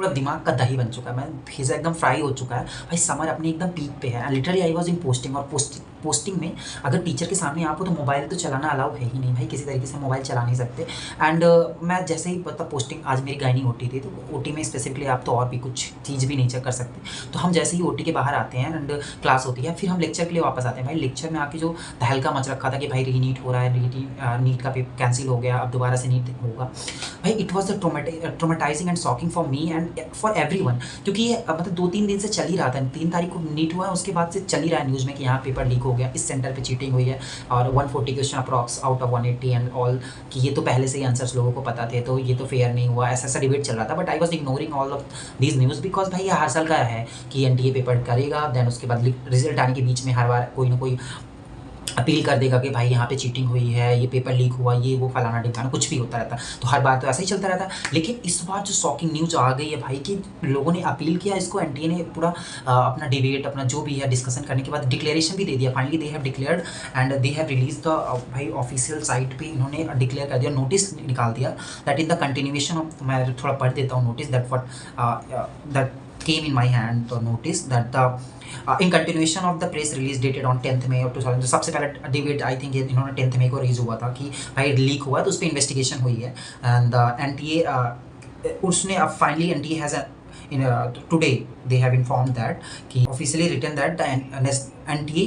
पूरा दिमाग का दही बन चुका है, मैं भेजा एकदम फ्राई हो चुका है भाई। समर अपनी एकदम पीक पे है, literally I was in posting, और पोस्टिंग में अगर टीचर के सामने आप हो तो मोबाइल तो चलाना अलाउ है ही नहीं भाई, किसी तरीके से मोबाइल चला नहीं सकते। एंड मैं जैसे ही मतलब पोस्टिंग, आज मेरी गायनी ओटी थी, तो ओटी में स्पेसिफिकली आप तो और भी कुछ चीज़ भी नहीं चेक कर सकते। तो हम जैसे ही ओटी के बाहर आते हैं एंड क्लास होती है, फिर हम लेक्चर के लिए वापस आते हैं भाई। लेक्चर में आके जो तहलका मच रखा था कि भाई रीनीट हो रहा है, नीट का पेपर कैंसिल हो गया, अब दोबारा से नीट होगा भाई। It was the traumatising and shocking for me and for everyone, क्योंकि ये मतलब 2-3 दिन से चल ही रहा था। 3 तारीख को नीट हुआ है, उसके बाद से चल ही रहा है न्यूज़ में कि यहाँ पेपर लीक हो गया, इस सेंटर पे चीटिंग हुई है, और 140 question approx out of 180 and all, कि ये तो पहले से ही आंसर्स लोगों को पता थे, तो ये तो फेयर नहीं हुआ, ऐसा ऐसा डिबेट चल रहा था। But I was ignoring all of these news, because भाई ये हर साल का है कि एनटीए पेपर करेगा, देन उसके बाद रिजल्ट आने के बीच में हर बार कोई ना कोई अपील कर देगा कि भाई यहाँ पे चीटिंग हुई है, ये पेपर लीक हुआ, ये वो फलाना ढिमकाना, कुछ भी होता रहता। तो हर बार तो ऐसा ही चलता रहता है। लेकिन इस बार जो शॉकिंग न्यूज़ आ गई है भाई कि लोगों ने अपील किया इसको, एनटीए ने पूरा अपना डिबेट, अपना जो भी है डिस्कशन करने के बाद डिक्लेरेशन भी दे दिया। Finally they have declared and they have release the भाई ऑफिशियल साइट पे इन्होंने डिक्लेयर कर दिया, नोटिस निकाल दिया that in the continuation of, मैं थोड़ा पढ़ देता हूँ notice, that came in my hand the notice that the in continuation of the press release dated on 10th May of 2000, सबसे पहले डिबेट आई थिंक इन्होंने 10th मई को रेज हुआ था कि भाई लीक हुआ, तो उस पर इन्वेस्टिगेशन हुई है। एंड एनटीए उसने अब finally NTA has in today they have informed that कि officially written that the NTA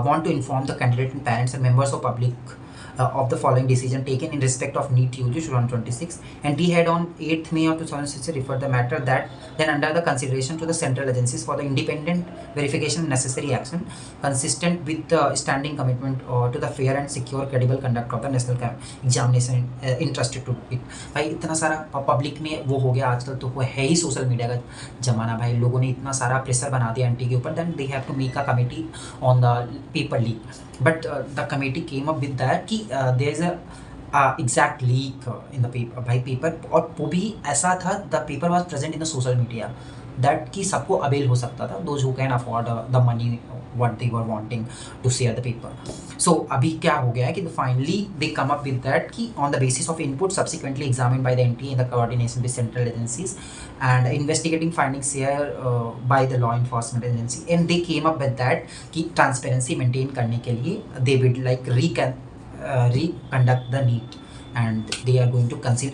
want to inform the candidate and parents and members of public of the following decision taken in respect of NEET UG 2026, and he had on 8th May of 2006 referred the matter that then under the consideration to the central agencies for the independent verification necessary action consistent with the standing commitment to the fair and secure credible conduct of the national examination entrusted to it। भाई इतना सारा public में वो हो गया आजकल, तो वो है ही सोशल मीडिया का ज़माना भाई। लोगों ने इतना सारा प्रेशर बना दिया एनटी के ऊपर, then they have to make a committee on the paper leak. But the committee came up with that कि there is a exact leak in the paper भाई पेपर, और वो भी ऐसा था the paper was present in the social media that कि सबको avail हो सकता था, those who can afford the money what they were wanting to share the paper। So अभी क्या हो गया है कि finally they come up with that कि on the basis of input subsequently examined by the NTA in the coordination with central agencies and investigating findings here by the law enforcement agency, and they came up with that कि transparency maintain करने के लिए they would like reconduct the NEET, and they are going to cancel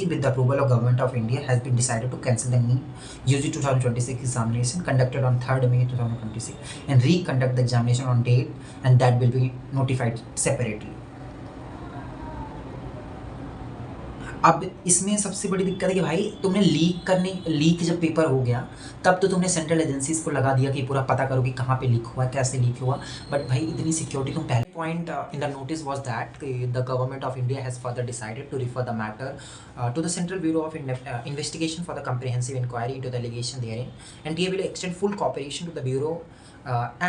with the approval of Government of India has been decided to cancel the NEET UG 2026 examination conducted on 3rd May 2026 and reconduct the examination on date, and that will be notified separately। अब इसमें सबसे बड़ी दिक्कत है कि भाई तुमने leak जब पेपर हो गया तब तो तुमने सेंट्रल एजेंसीज को लगा दिया कि पूरा पता करो कि कहाँ पे लीक हुआ, कैसे लीक हुआ, बट भाई इतनी सिक्योरिटी तुम पहले। Point in the notice was that the government of India has further decided to refer the matter to the Central Bureau of Investigation for the comprehensive inquiry into the allegation therein, and they will extend full cooperation to the bureau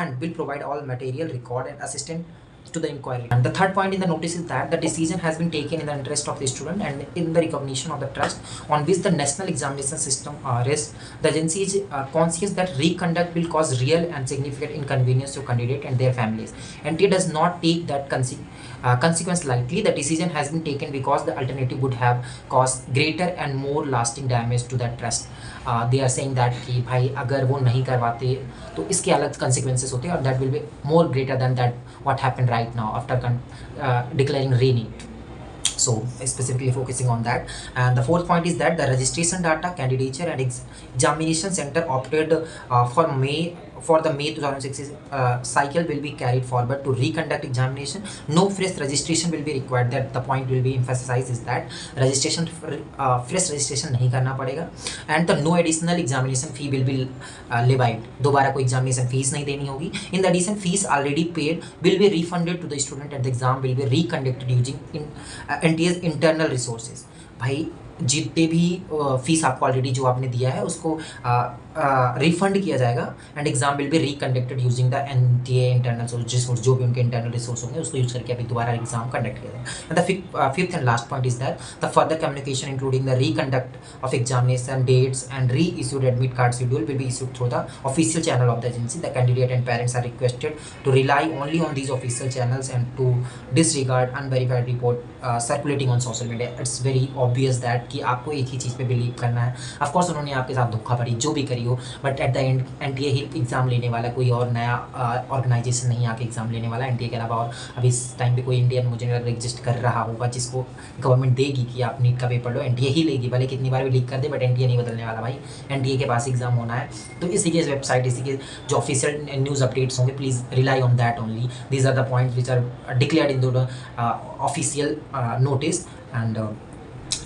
and will provide all material, record and assistance to the inquiry। And the third point in the notice is that the decision has been taken in the interest of the student and in the recognition of the trust on which the national examination system rests। The agency is conscious that reconduct will cause real and significant inconvenience to candidate and their families, and it does not take that consequence lightly। The decision has been taken because the alternative would have caused greater and more lasting damage to that trust। they are saying that कि भाई अगर वो नहीं करवाते तो इसके अलग consequences होते हैं, और that will be more greater than that what happened right now after declaring re-NEET। So specifically focusing on that। And the fourth point is that the registration data, candidature and examination center opted for the May 2006 cycle will be carried forward to reconduct examination। No fresh registration will be required। That the point will be emphasized is that registration fresh registration नहीं करना पड़ेगा, and the no additional examination fee will be levied। दोबारा कोई examination fees नहीं देनी होगी। In the addition, fees already paid will be refunded to the student and the exam will be reconducted using NTA's internal resources। भाई जितने भी fees आपको already जो आपने दिया है उसको रिफंड किया जाएगा, and exam will be reconducted using the NTA internal resource, जो भी उनके इंटरनल रिसोर्स होंगे उसको यूज करके अभी दोबारा एग्जाम कंडक्ट किया जाएगा। The fifth and last point is that the further communication including the reconduct of examination dates and re issued admit card schedule will be issued through the official channel of the agency. The candidate and parents are requested to rely only on these official channels and to disregard unverified report circulating on social media। It's very obvious that that कि आपको एक ही चीज़ पे believe करना है। Of course उन्होंने आपके साथ धोखाधड़ी जो भी करी हो, but at the end NTA he exam लेने वाला, कोई और नया ऑर्गेनाइजेशन नहीं आके एग्ज़ाम लेने वाला एनटीए के अलावा। और अभी इस टाइम पे कोई इंडियन मुझे नहीं लग रहा एग्जिस्ट कर रहा होगा जिसको गवर्नमेंट देगी कि आप नीट का पेपर लो। एनटीए ही लेगी, भले कितनी बार भी लीक कर दे, बट एनटीए नहीं बदलने वाला भाई। एनटीए के पास एग्ज़ाम होना है। तो इसी के वेबसाइट, इसी के जो ऑफिशियल न्यूज़ अपडेट्स होंगे, please rely on that only. These are the points which are declared in the official notice. And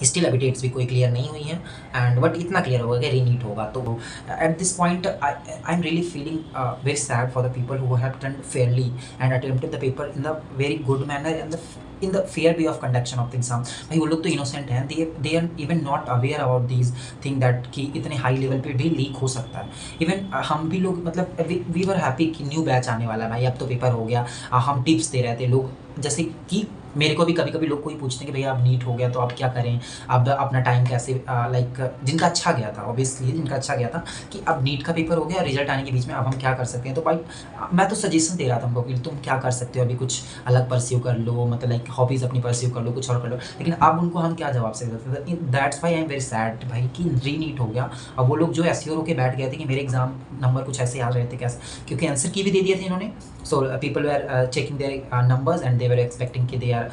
still अभी डेट्स भी कोई क्लियर नहीं हुई हैं, एंड बट इतना क्लियर होगा कि रीनीट होगा। तो at this point I am really feeling very sad for the people who have done fairly and attempted the paper in the very good manner and in the fair way of conduction of the exam. भाई वो लोग तो innocent हैं, they are even not aware about these thing that कि इतने high level पे भी leak हो सकता है। इवन हम भी लोग मतलब वी वर हैप्पी कि न्यू बैच आने वाला है भाई, अब तो पेपर हो गया। हम टिप्स दे रहे थे लोग, जैसे कि मेरे को भी कभी कभी लोग कोई पूछते हैं कि भैया अब नीट हो गया तो आप क्या करें, अब अपना टाइम कैसे लाइक जिनका अच्छा गया था, ऑब्वियसली जिनका अच्छा गया था कि अब नीट का पेपर हो गया, रिजल्ट आने के बीच में अब हम क्या कर सकते हैं। तो भाई मैं तो सजेशन दे रहा था उनको कि तुम क्या कर सकते हो, अभी कुछ अलग परस्यू कर लो, मतलब लाइक हॉबीज़ अपनी परस्यू कर लो, कुछ और कर लो। लेकिन अब उनको हम क्या जवाब से देते थे। That's why I am very sad भाई कि री नीट हो गया। अब वो लोग जो एश्योर होकर बैठ गए थे कि मेरे एग्जाम नंबर कुछ ऐसे आ रहे थे कैसे, क्योंकि आंसर की भी दे दिए थे इन्होंने। So people were checking their numbers and they were expecting कि they are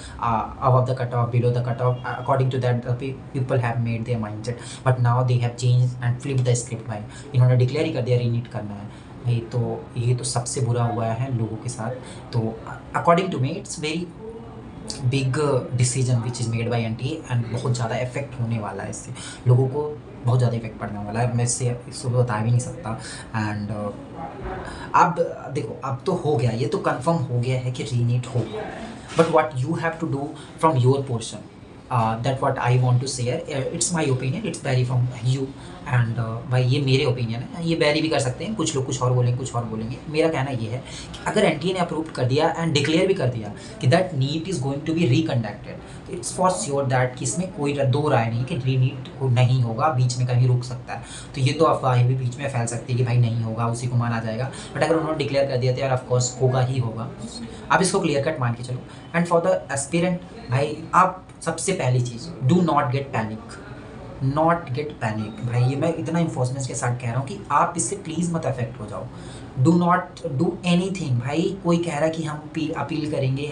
above the cutoff, below the cutoff. According to that, people have made their mindset. But now they have changed and flipped the script भाई। इन्होंने declare ही कर दिया रीनीट करना है भाई। तो ये तो सबसे बुरा हुआ है लोगों के साथ। तो according to me it's very big decision which is made by NTA and बहुत ज़्यादा इफेक्ट होने वाला है इससे, लोगों को बहुत ज़्यादा इफेक्ट पड़ने वाला है। मैं इसको बता भी नहीं सकता। एंड अब देखो, अब तो हो गया, ये तो कंफर्म हो गया है कि रीनीट होगा। But what you have to do from your portion, that what I want to share. It's my opinion, it's very from you. And भाई ये मेरे ओपिनियन है, ये वेरी भी कर सकते हैं, कुछ लोग कुछ और बोलेंगे, कुछ और बोलेंगे। मेरा कहना ये है कि अगर एनटीए ने अप्रूव कर दिया एंड डिक्लेयर भी कर दिया कि that NEET is going to be reconducted, तो इट्स फॉर श्योर दैट कि इसमें कोई दो राय नहीं कि रीनीट नहीं होगा, बीच में कहीं रुक सकता है। तो ये तो अफवाह भी बीच में फैल सकती है कि भाई नहीं होगा, उसी को माना जाएगा। बट अगर उन्होंने डिक्लेयर कर दिया तो यार ऑफकोर्स होगा ही होगा। आप इसको क्लियर कट मान के चलो। एंड फॉर द एस्पिरेंट भाई, आप सबसे पहली चीज़, do not get panic, not get panic भाई। ये मैं इतना इन्फोर्समेंट के साथ कह रहा हूँ कि आप इससे प्लीज़ मत अफेक्ट हो जाओ। Do not do any thing भाई। कोई कह रहा है कि हम अपील करेंगे,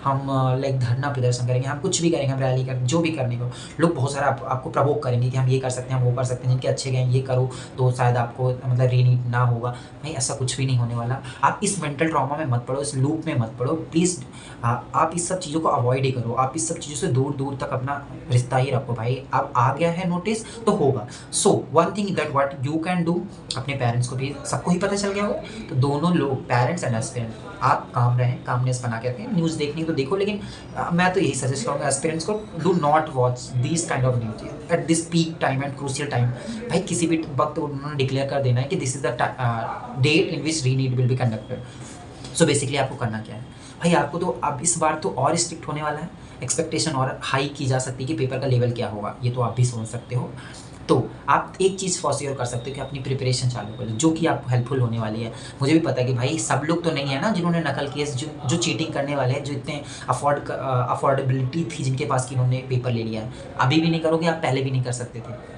हम लाइक धरना प्रदर्शन करेंगे, हम कुछ भी करेंगे, हम रैली करेंगे, जो भी करने को लोग बहुत सारा आपको प्रवोक करेंगे कि हम ये कर सकते हैं, हम वो कर सकते हैं, जिनके अच्छे गए ये करो तो शायद आपको मतलब रीनीट ना होगा। भाई ऐसा कुछ भी नहीं होने वाला। आप इस मेंटल ट्रॉमा में मत पड़ो, इस लूप में मत पड़ो प्लीज़। आप इस सब चीज़ों को अवॉइड ही करो, आप इस सब चीज़ों से दूर दूर तक अपना रिश्ता ही रखो भाई। अब आ गया है नोटिस तो होगा। So one thing that what you can do, अपने पेरेंट्स को भी, सबको ही पता चल गया हो, तो दोनों लोग पेरेंट्स एंड एस्पिरेंट आप काम रहें, कामनेस बना के रखें। न्यूज़ देखनी तो देखो, लेकिन मैं तो यही सजेस्ट करूँगा एस्पिरेंट्स को, do not watch this kind of news at this peak time and crucial time. भाई किसी भी वक्त उन्होंने डिक्लेयर कर देना है कि this is the date in which reNEET will be conducted. So basically आपको करना क्या है भाई, आपको तो अब इस बार तो और स्ट्रिक्ट होने वाला है, एक्सपेक्टेशन और हाई की जा सकती है कि पेपर का लेवल क्या होगा, ये तो आप भी सोच सकते हो। तो आप एक चीज़ फॉर श्योर कर सकते हो कि अपनी प्रिपरेशन चालू कर लो, जो कि आपको हेल्पफुल होने वाली है। मुझे भी पता है कि भाई सब लोग तो नहीं है ना जिन्होंने नकल किए, जो चीटिंग करने वाले हैं, जो इतने अफोर्डेबिलिटी थी जिनके पास कि उन्होंने पेपर ले लिया है। अभी भी नहीं करोगे, आप पहले भी नहीं कर सकते थे।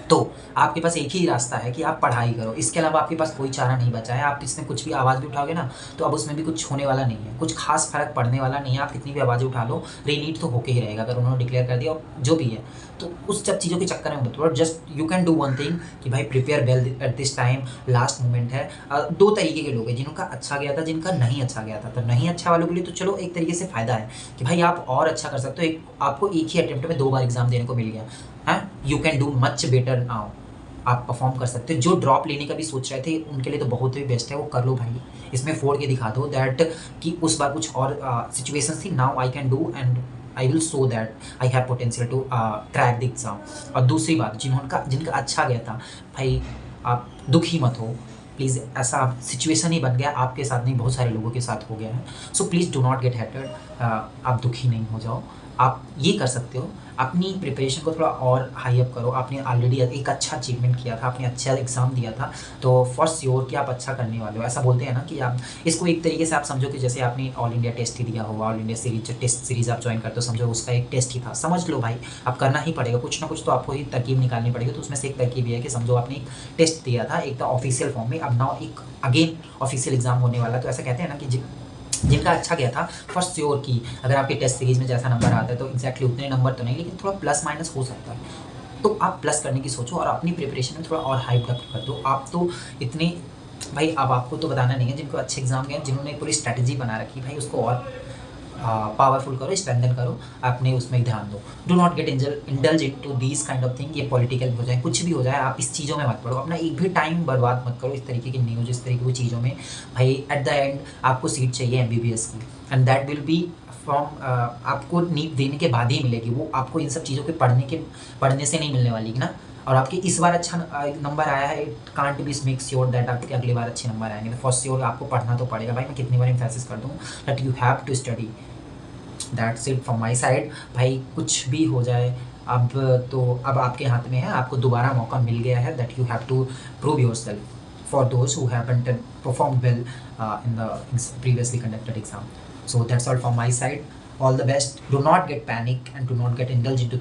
तो आपके पास एक ही रास्ता है कि आप पढ़ाई करो, इसके अलावा आपके पास कोई चारा नहीं बचा है। आप इसमें कुछ भी आवाज़ भी उठाओगे ना, तो अब उसमें भी कुछ होने वाला नहीं है, कुछ खास फर्क पड़ने वाला नहीं है। आप कितनी भी आवाज़ें उठा लो, रीनीट तो होके ही रहेगा अगर उन्होंने डिक्लेयर कर दिया, और जो भी है। तो उस सब चीज़ों के चक्कर में मत पड़ो। Just you can do one thing कि भाई prepare well at this time, last moment है। दो तरीके के लोग हैं, जिनका अच्छा गया था, जिनका नहीं अच्छा गया था। तो नहीं अच्छा वालों के लिए तो चलो एक तरीके से फ़ायदा है कि भाई आप और अच्छा कर सकते हो। आपको एक ही अटेम्प्ट में 2 बार एग्जाम देने को मिल गया है। You can do much better now, आप परफॉर्म कर सकते हो। जो ड्रॉप लेने का भी सोच रहे थे उनके लिए तो बहुत ही बेस्ट है, वो कर लो भाई। इसमें फोड़ के दिखा दो दैट कि उस बार कुछ और सिचुएशंस थी, now I can do and I will show that I have potential to crack the exam. और दूसरी बात, जिनका अच्छा गया था भाई, आप दुखी मत हो प्लीज़। ऐसा सिचुएशन ही बन गया, आपके साथ नहीं बहुत सारे लोगों के साथ हो गया है। So please do not gate hated, आप दुखी नहीं हो जाओ। आप ये कर सकते हो, अपनी प्रिपरेशन को थोड़ा और हाई अप करो। आपने ऑलरेडी एक अच्छा अचीवमेंट किया था, आपने अच्छा एग्ज़ाम दिया था, तो फॉर श्योर कि आप अच्छा करने वाले हो। ऐसा बोलते हैं ना कि आप इसको एक तरीके से आप समझो कि जैसे आपने ऑल इंडिया टेस्ट ही दिया होगा, ऑल इंडिया सीरीज, जो टेस्ट सीरीज़ आप ज्वाइन करते हो, समझो उसका एक टेस्ट ही था, समझ लो भाई अब करना ही पड़ेगा, कुछ ना कुछ तो आपको ही तरकीब निकालनी पड़ेगी। तो उसमें से एक तरकीब ये है कि समझो आपने एक टेस्ट दिया था, एक था ऑफिशियल फॉर्म में, अब नाउ एक अगेन ऑफिशियल एग्जाम होने वाला। तो ऐसा कहते हैं ना कि जिनका अच्छा गया था फॉर श्योर कि अगर आपके टेस्ट सीरीज में जैसा नंबर आता है तो एग्जैक्टली उतने नंबर तो नहीं, लेकिन थोड़ा प्लस माइनस हो सकता है। तो आप प्लस करने की सोचो और अपनी प्रिपरेशन में थोड़ा और हाइप अप कर दो। आप तो इतने भाई, अब आपको तो बताना नहीं है, जिनको अच्छे एग्जाम गए, जिन्होंने पूरी स्ट्रैटेजी बना रखी भाई, उसको और पावरफुल करो, स्ट्रेंथन करो, अपने उसमें ध्यान दो। Do not get indulge in to these kind of thing. ये पॉलिटिकल हो जाए, कुछ भी हो जाए, आप इस चीज़ों में मत पड़ो, अपना एक भी टाइम बर्बाद मत करो इस तरीके की न्यूज़, इस तरीके की चीज़ों में। भाई एट द एंड आपको सीट चाहिए MBBS की, and that will be from आपको नीट देने के बाद ही मिलेगी वो, आपको इन सब चीज़ों के पढ़ने से नहीं मिलने वाली ना। और आपके इस बार अच्छा नंबर आया है, it can't be make sure that आपके अगली बार अच्छे नंबर आएंगे। तो फॉर श्योर आपको पढ़ना तो पड़ेगा भाई। मैं कितनी बार एम्फेसिस कर दूँ that you have to study. That's it from my side भाई। कुछ भी हो जाए अब तो अब आपके हाथ में है, आपको दोबारा मौका मिल गया है, that you have to prove yourself for those who haven't perform well in the previously conducted exam. So that's all from my side. All the best. Do not get panic and do not get indulge into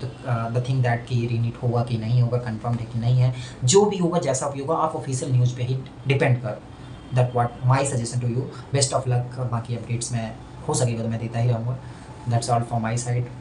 the thing that कि reNEET होगा कि नहीं होगा, confirm है कि नहीं है। जो भी होगा, जैसा भी होगा, आप ऑफिशियल न्यूज़ पे ही डिपेंड कर। That what my suggestion to you. Best of luck. बाकी अपडेट्स में हो सकेगा तो मैं देता ही रहूँगा। That's all from my side.